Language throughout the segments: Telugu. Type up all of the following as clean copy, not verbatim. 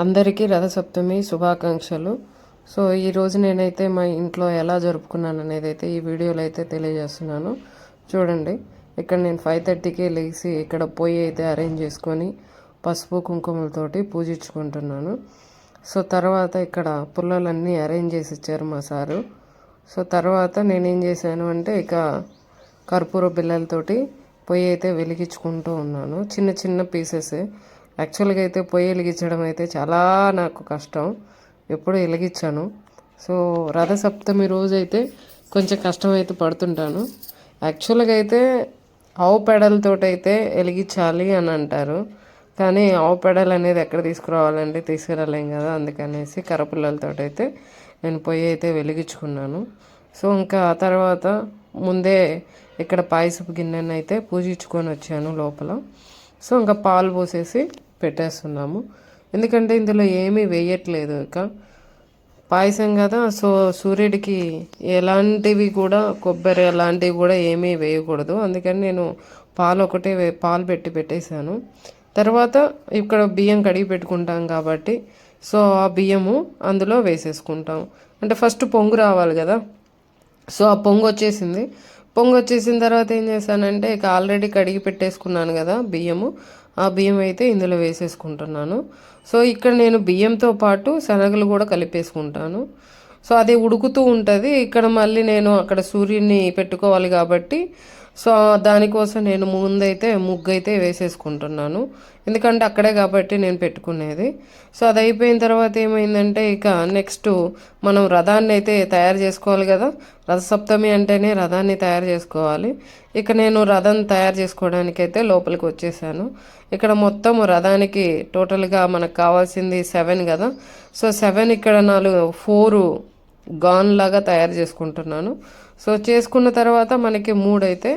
అందరికీ రథసప్తమి శుభాకాంక్షలు. సో ఈరోజు నేనైతే మా ఇంట్లో ఎలా జరుపుకున్నాను అనేది అయితే ఈ వీడియోలో అయితే తెలియజేస్తున్నాను. చూడండి, ఇక్కడ నేను 5:30కే లేచి ఇక్కడ పొయ్యి అయితే అరేంజ్ చేసుకొని పసుపు కుంకుమలతోటి పూజించుకుంటున్నాను. సో తర్వాత ఇక్కడ పుల్లలన్నీ అరేంజ్ చేసి ఇచ్చారు మా సారు. సో తర్వాత నేనేం చేశాను అంటే ఇక కర్పూర బిళ్ళలతోటి పొయ్యి అయితే వెలిగించుకుంటూ ఉన్నాను. చిన్న చిన్న పీసెస్. యాక్చువల్గా అయితే పొయ్యి వెలిగించడం అయితే చాలా నాకు కష్టం, ఎప్పుడు వెలిగించాను. సో రథసప్తమి రోజు అయితే కొంచెం కష్టం అయితే పడుతుంటాను. యాక్చువల్గా అయితే ఆవు పెడలతో అయితే వెలిగించాలి అని అంటారు, కానీ ఆవు పెడలు అనేది ఎక్కడ తీసుకురావాలంటే తీసుకురాలేం కదా, అందుకనేసి కర్రపుల్లలతో అయితే నేను పొయ్యి అయితే వెలిగించుకున్నాను. సో ఇంకా ఆ తర్వాత ముందే ఇక్కడ పాయసపు గిన్నెను అయితే పూజించుకొని వచ్చాను లోపల. సో ఇంకా పాలు పోసేసి పెట్టేస్తున్నాము, ఎందుకంటే ఇందులో ఏమీ వేయట్లేదు. ఇక పాయసం కదా, సో సూర్యుడికి ఎలాంటివి కూడా కొబ్బరి అలాంటివి కూడా ఏమీ వేయకూడదు, అందుకని నేను పాలు ఒకటే పాలు పెట్టేశాను. తర్వాత ఇక్కడ బియ్యం కడిగి పెట్టుకుంటాం కాబట్టి సో ఆ బియ్యము అందులో వేసేసుకుంటాం. అంటే ఫస్ట్ పొంగు రావాలి కదా, సో ఆ పొంగు వచ్చేసిన తర్వాత ఏం చేశానంటే ఇక ఆల్రెడీ కడిగి పెట్టేసుకున్నాను కదా బియ్యము, ఆ బియ్యం అయితే ఇందులో వేసేసుకుంటున్నాను. సో ఇక్కడ నేను బియ్యంతో పాటు శనగలు కూడా కలిపేసుకుంటాను. సో అది ఉడుకుతూ ఉంటుంది. ఇక్కడ మళ్ళీ నేను అక్కడ సూర్యుడిని పెట్టుకోవాలి కాబట్టి సో దానికోసం నేను ముందైతే ముగ్గు అయితే వేసేసుకుంటున్నాను, ఎందుకంటే అక్కడే కాబట్టి నేను పెట్టుకునేది. సో అది అయిపోయిన తర్వాత ఏమైందంటే ఇక నెక్స్ట్ మనం రథాన్ని అయితే తయారు చేసుకోవాలి కదా. రథసప్తమి అంటేనే రథాన్ని తయారు చేసుకోవాలి. ఇక నేను రథం తయారు చేసుకోవడానికి అయితే లోపలికి వచ్చేసాను. ఇక్కడ మొత్తం రథానికి టోటల్గా మనకు కావాల్సింది 7 కదా. సో 7 ఇక్కడ 4 గాన్ లాగా తయారు చేసుకుంటున్నాను. సో చేసుకున్న తర్వాత మనకి 3 అయితే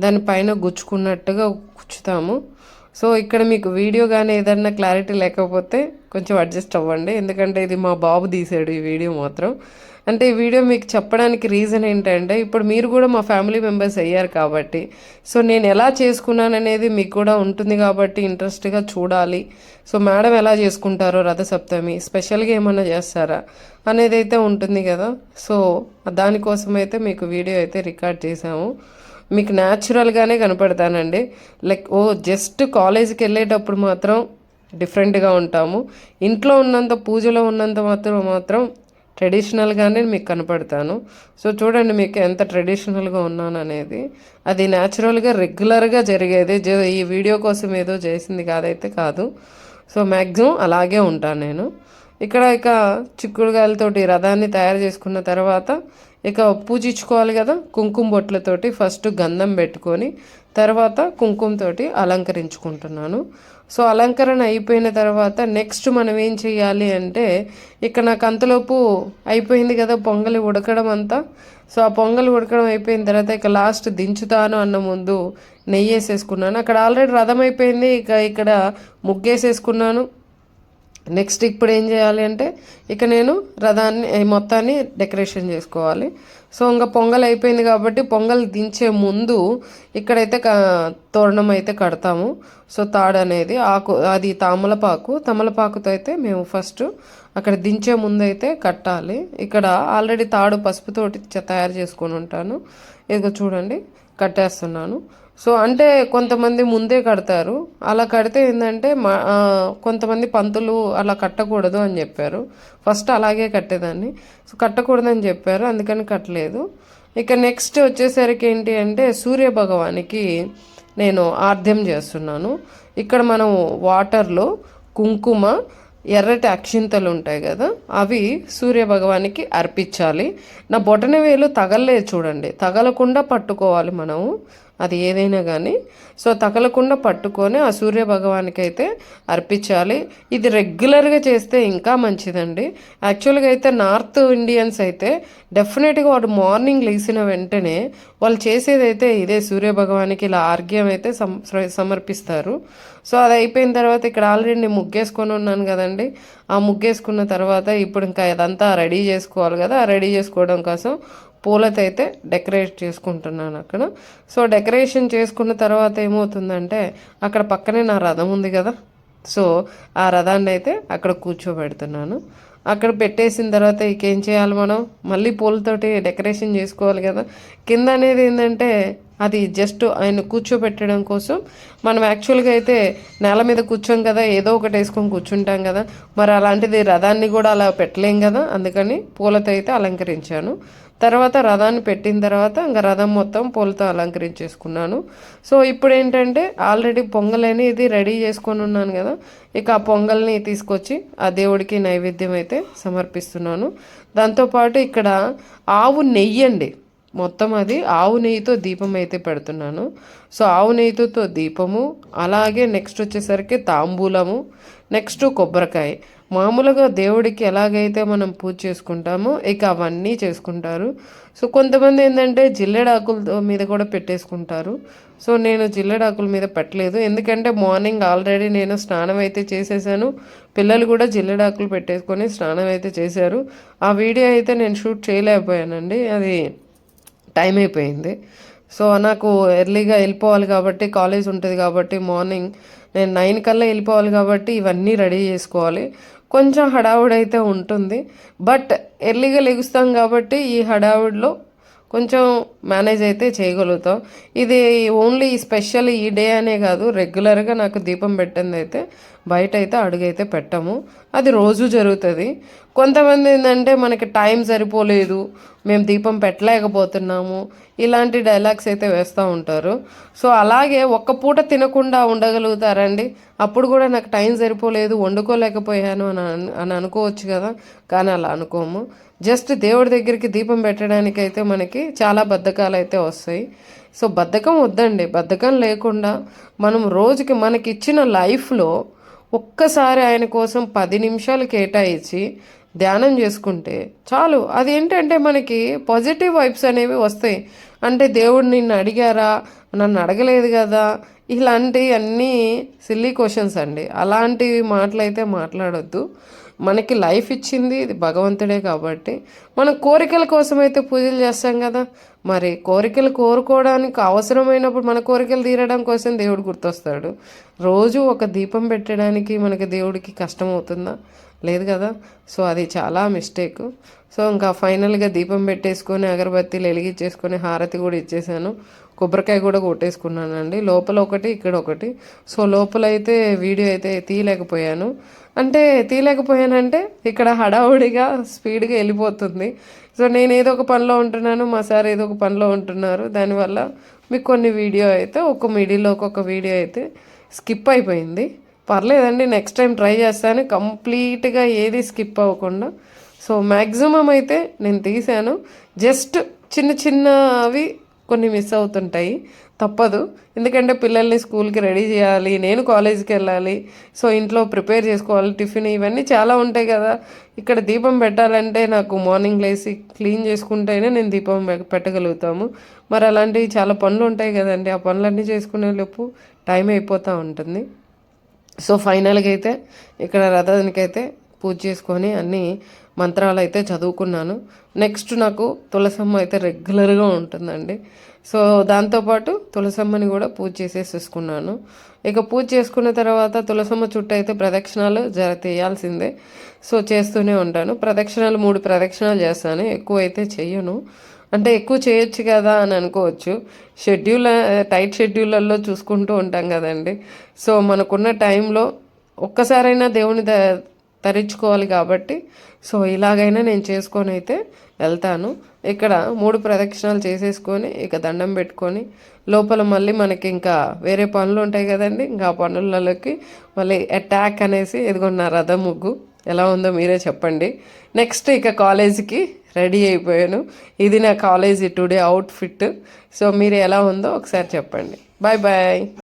దానిపైన గుచ్చుకున్నట్టుగా గుచ్చుతాము. సో ఇక్కడ మీకు వీడియో కానీ ఏదన్నా క్లారిటీ లేకపోతే కొంచెం అడ్జస్ట్ అవ్వండి, ఎందుకంటే ఇది మా బాబు తీసాడు ఈ వీడియో మాత్రం. అంటే ఈ వీడియో మీకు చెప్పడానికి రీజన్ ఏంటంటే ఇప్పుడు మీరు కూడా మా ఫ్యామిలీ మెంబర్స్ అయ్యారు కాబట్టి సో నేను ఎలా చేసుకున్నాను అనేది మీకు కూడా ఉంటుంది కాబట్టి ఇంట్రెస్ట్గా చూడాలి. సో మేడం ఎలా చేసుకుంటారో రథసప్తమి స్పెషల్గా ఏమన్నా చేస్తారా అనేది అయితే ఉంటుంది కదా. సో దానికోసం అయితే మీకు వీడియో అయితే రికార్డ్ చేసాము. మీకు న్యాచురల్గానే కనపడతానండి. లైక్ జస్ట్ కాలేజీకి వెళ్ళేటప్పుడు మాత్రం డిఫరెంట్గా ఉంటాము, ఇంట్లో ఉన్నంత పూజలో ఉన్నంత మాత్రం ట్రెడిషనల్గానే మీకు కనపడతాను. సో చూడండి మీకు ఎంత ట్రెడిషనల్గా ఉన్నాను అనేది, అది న్యాచురల్గా రెగ్యులర్గా జరిగేది, ఈ వీడియో కోసం ఏదో చేసింది కాదు. సో మ్యాక్సిమం అలాగే ఉంటాను నేను. ఇక చిక్కుడుగాయలతోటి రథాన్ని తయారు చేసుకున్న తర్వాత ఇక పూజించుకోవాలి కదా. కుంకుమ బొట్లతోటి ఫస్ట్ గంధం పెట్టుకొని తర్వాత కుంకుమతోటి అలంకరించుకుంటున్నాను. సో అలంకరణ అయిపోయిన తర్వాత నెక్స్ట్ మనం ఏం చేయాలి అంటే ఇక నాకు అంతలోపు అయిపోయింది కదా పొంగలి ఉడకడం అంతా. సో ఆ పొంగలి ఉడకడం అయిపోయిన తర్వాత ఇక లాస్ట్ దించుతాను అన్న ముందు నెయ్యి వేసేసుకున్నాను. అక్కడ ఆల్రెడీ రథం అయిపోయింది, ఇక్కడ ముగ్గేసేసుకున్నాను. నెక్స్ట్ ఇప్పుడు ఏం చేయాలి అంటే ఇక నేను రథాన్ని మొత్తాన్ని డెకరేషన్ చేసుకోవాలి. సో ఇంకా పొంగల్ అయిపోయింది కాబట్టి పొంగల్ దించే ముందు ఇక్కడైతే తోరణం అయితే కడతాము. సో తాడు అనేది అది తమలపాకుతో అయితే మేము ఫస్ట్ అక్కడ దించే ముందు అయితే కట్టాలి. ఇక్కడ ఆల్రెడీ తాడు పసుపుతోటి తయారు చేసుకొని ఉంటాను, ఇదిగో చూడండి కట్టేస్తున్నాను. సో అంటే కొంతమంది ముందే కడతారు, అలా కడితే ఏంటంటే కొంతమంది పంతులు అలా కట్టకూడదు అని చెప్పారు. ఫస్ట్ అలాగే కట్టేదాన్ని, సో కట్టకూడదని చెప్పారు, అందుకని కట్టలేదు. ఇక నెక్స్ట్ వచ్చేసరికి ఏంటి అంటే సూర్య భగవానికి నేను ఆర్ధ్యం చేస్తున్నాను. ఇక్కడ మనం వాటర్లో కుంకుమ ఎర్రటి అక్షింతలు ఉంటాయి కదా, అవి సూర్య భగవానికి అర్పించాలి. నా బొటన వేలు తగలలేదు చూడండి, తగలకుండా పట్టుకోవాలి మనము అది ఏదైనా కానీ. సో తగలకుండా పట్టుకొని ఆ సూర్య భగవానికి అయితే అర్పించాలి. ఇది రెగ్యులర్గా చేస్తే ఇంకా మంచిదండి. యాక్చువల్గా అయితే నార్త్ ఇండియన్స్ అయితే డెఫినెట్గా వాడు మార్నింగ్ లేచిన వెంటనే వాళ్ళు చేసేదైతే ఇదే సూర్య భగవానికి ఇలా ఆర్ఘ్యం అయితే సమర్పిస్తారు. సో అది అయిపోయిన తర్వాత ఇక్కడ ఆల్రెడీ నేను ముగ్గేసుకొని ఉన్నాను కదండి, ఆ ముగ్గేసుకున్న తర్వాత ఇప్పుడు ఇంకా ఇదంతా రెడీ చేసుకోవాలి కదా. ఆ రెడీ చేసుకోవడం కోసం పూలతో అయితే డెకరేట్ చేసుకుంటున్నాను అక్కడ. సో డెకరేషన్ చేసుకున్న తర్వాత ఏమవుతుందంటే అక్కడ పక్కనే నా రథం ఉంది కదా, సో ఆ రథాన్ని అయితే అక్కడ కూర్చోబెడుతున్నాను. అక్కడ పెట్టేసిన తర్వాత ఇంకేం చేయాలి, మనం మళ్ళీ పూలతోటి డెకరేషన్ చేసుకోవాలి కదా. కింద అనేది ఏంటంటే అది జస్ట్ ఆయన కూర్చోబెట్టడం కోసం. మనం యాక్చువల్గా అయితే నేల మీద కూర్చోం కదా, ఏదో ఒకటి వేసుకొని కూర్చుంటాం కదా. మరి అలాంటిది రథాన్ని కూడా అలా పెట్టలేం కదా, అందుకని పూలతో అయితే అలంకరించాను. తర్వాత రథాన్ని పెట్టిన తర్వాత ఇంకా రథం మొత్తం పూలతో అలంకరించేసుకున్నాను. సో ఇప్పుడు ఏంటంటే ఆల్రెడీ పొంగల్ అనేది రెడీ చేసుకొని ఉన్నాను కదా, ఇక ఆ పొంగల్ని తీసుకొచ్చి ఆ దేవుడికి నైవేద్యం అయితే సమర్పిస్తున్నాను. దాంతోపాటు ఇక్కడ ఆవు నెయ్యి అండి, మొత్తం అది ఆవు నెయ్యితో దీపం అయితే పెడుతున్నాను. సో ఆవు నెయ్యితో దీపము, అలాగే నెక్స్ట్ వచ్చేసరికి తాంబూలము, నెక్స్ట్ కొబ్బరికాయ. మామూలుగా దేవుడికి ఎలాగైతే మనం పూజ చేసుకుంటామో ఇక అవన్నీ చేసుకుంటారు. సో కొంతమంది ఏంటంటే జిల్లెడాకుల మీద కూడా పెట్టేసుకుంటారు. సో నేను జిల్లెడాకుల మీద పెట్టలేదు, ఎందుకంటే మార్నింగ్ ఆల్రెడీ నేను స్నానం అయితే చేసేసాను. పిల్లలు కూడా జిల్లెడాకులు పెట్టేసుకొని స్నానం అయితే చేశారు. ఆ వీడియో అయితే నేను షూట్ చేయలేకపోయానండి, అది టైం అయిపోయింది. సో నాకు ఎర్లీగా వెళ్ళిపోవాలి కాబట్టి, కాలేజ్ ఉంటుంది కాబట్టి మార్నింగ్ నేను 9 కల్లా వెళ్ళిపోవాలి కాబట్టి ఇవన్నీ రెడీ చేసుకోవాలి. కొంచెం హడావుడైతే ఉంటుంది, బట్ ఎర్లీగా లెగుస్తాం కాబట్టి ఈ హడావుడిలో కొంచెం మేనేజ్ అయితే చేయగలుగుతాం. ఇది ఓన్లీ స్పెషల్ ఈ డే అనే కాదు, రెగ్యులర్గా నాకు దీపం పెట్టింది అయితే బయట అయితే అడుగైతే పెట్టము, అది రోజు జరుగుతుంది. కొంతమంది ఏంటంటే మనకి టైం సరిపోలేదు, మేము దీపం పెట్టలేకపోతున్నాము, ఇలాంటి డైలాగ్స్ అయితే వేస్తూ ఉంటారు. సో అలాగే ఒక్క పూట తినకుండా ఉండగలుగుతారండి? అప్పుడు కూడా నాకు టైం సరిపోలేదు, వండుకోలేకపోయాను అని అనుకోవచ్చు కదా, కానీ అలా అనుకోము. జస్ట్ దేవుడి దగ్గరికి దీపం పెట్టడానికి అయితే మనకి చాలా బద్ధకాలు అయితే వస్తాయి. సో బద్ధకం వద్దండి, బద్ధకం లేకుండా మనం రోజుకి మనకి ఇచ్చిన లైఫ్లో ఒక్కసారి ఆయన కోసం 10 నిమిషాలు కేటాయించి ధ్యానం చేసుకుంటే చాలు. అదేంటంటే మనకి పాజిటివ్ వైబ్స్ అనేవి వస్తాయి. అంటే దేవుడు నిన్ను అడిగారా, నన్ను అడగలేదు కదా, ఇలాంటి అన్నీ సిల్లీ క్వశ్చన్స్ అండి. అలాంటి మాటలైతే మాట్లాడొద్దు. మనకి లైఫ్ ఇచ్చింది ఇది భగవంతుడే కాబట్టి మనం కోరికల కోసం అయితే పూజలు చేస్తాం కదా, మరి కోరికలు కోరుకోవడానికి అవసరమైనప్పుడు మన కోరికలు తీరడం కోసం దేవుడు గుర్తొస్తాడు. రోజు ఒక దీపం పెట్టడానికి మనకి దేవుడికి కష్టం అవుతుందా? లేదు కదా. సో అది చాలా మిస్టేక్. సో ఇంకా ఫైనల్గా దీపం పెట్టేసుకొని అగరబత్తీలు వెలిగించేసుకొని హారతి కూడా ఇచ్చేసాను. కొబ్బరికాయ కూడా కొట్టేసుకున్నానండి, లోపల ఒకటి ఇక్కడ ఒకటి. సో లోపల అయితే వీడియో అయితే తీయలేకపోయాను. అంటే తీయలేకపోయానంటే ఇక్కడ హడావుడిగా స్పీడ్గా వెళ్ళిపోతుంది. సో నేను ఏదో ఒక పనిలో ఉంటున్నాను, మా సార్ ఏదో ఒక పనిలో ఉంటున్నారు, దానివల్ల మీకు కొన్ని వీడియో అయితే ఒక మిడిల్లో ఒక్కొక్క వీడియో అయితే స్కిప్ అయిపోయింది. పర్లేదండి, నెక్స్ట్ టైం ట్రై చేస్తాను కంప్లీట్గా ఏది స్కిప్ అవ్వకుండా. సో మ్యాక్సిమం అయితే నేను తీసాను, జస్ట్ చిన్న చిన్నవి కొన్ని మిస్ అవుతుంటాయి, తప్పదు. ఎందుకంటే పిల్లల్ని స్కూల్కి రెడీ చేయాలి, నేను కాలేజీకి వెళ్ళాలి, సో ఇంట్లో ప్రిపేర్ చేసుకోవాలి, టిఫిన్ ఇవన్నీ చాలా ఉంటాయి కదా. ఇక్కడ దీపం పెట్టాలంటే నాకు మార్నింగ్ లేసి క్లీన్ చేసుకుంటేనే నేను దీపం పెట్టగలుగుతాము. మరి అలాంటివి చాలా పనులు ఉంటాయి కదండి, ఆ పనులన్నీ చేసుకునే లోపు టైం అయిపోతూ ఉంటుంది. సో ఫైనల్గా అయితే ఇక్కడ రథానికి అయితే పూజ చేసుకొని అన్నీ మంత్రాలు అయితే చదువుకున్నాను. నెక్స్ట్ నాకు తులసమ్మ అయితే రెగ్యులర్గా ఉంటుందండి. సో దాంతోపాటు తులసమ్మని కూడా పూజ చేసేసుకున్నాను. ఇక పూజ చేసుకున్న తర్వాత తులసమ్మ చుట్టూ అయితే ప్రదక్షిణాలు తీయాల్సిందే. సో చేస్తూనే ఉంటాను, ప్రదక్షిణాలు 3 ప్రదక్షిణాలు చేస్తాను, ఎక్కువ అయితే చెయ్యను. అంటే ఎక్కువ చేయొచ్చు కదా అని అనుకోవచ్చు, టైట్ షెడ్యూళ్ళల్లో చూసుకుంటూ ఉంటాం కదండి. సో మనకున్న టైంలో ఒక్కసారైనా దేవుని తరించుకోవాలి కాబట్టి సో ఇలాగైనా నేను చేసుకొని అయితే వెళ్తాను. ఇక్కడ 3 ప్రదక్షిణాలు చేసేసుకొని ఇక దండం పెట్టుకొని లోపల మళ్ళీ మనకి ఇంకా వేరే పనులు ఉంటాయి కదండి, ఇంకా ఆ పనులలోకి మళ్ళీ అటాక్ అనేసి ఇదిగోన్న రథం ముగ్గు ఎలా ఉందో మీరే చెప్పండి. నెక్స్ట్ ఇక కాలేజీకి రెడీ అయిపోయాను, ఇది నా కాలేజీ టుడే అవుట్ఫిట్. సో మీరు ఎలా ఉందో ఒకసారి చెప్పండి. Bye bye.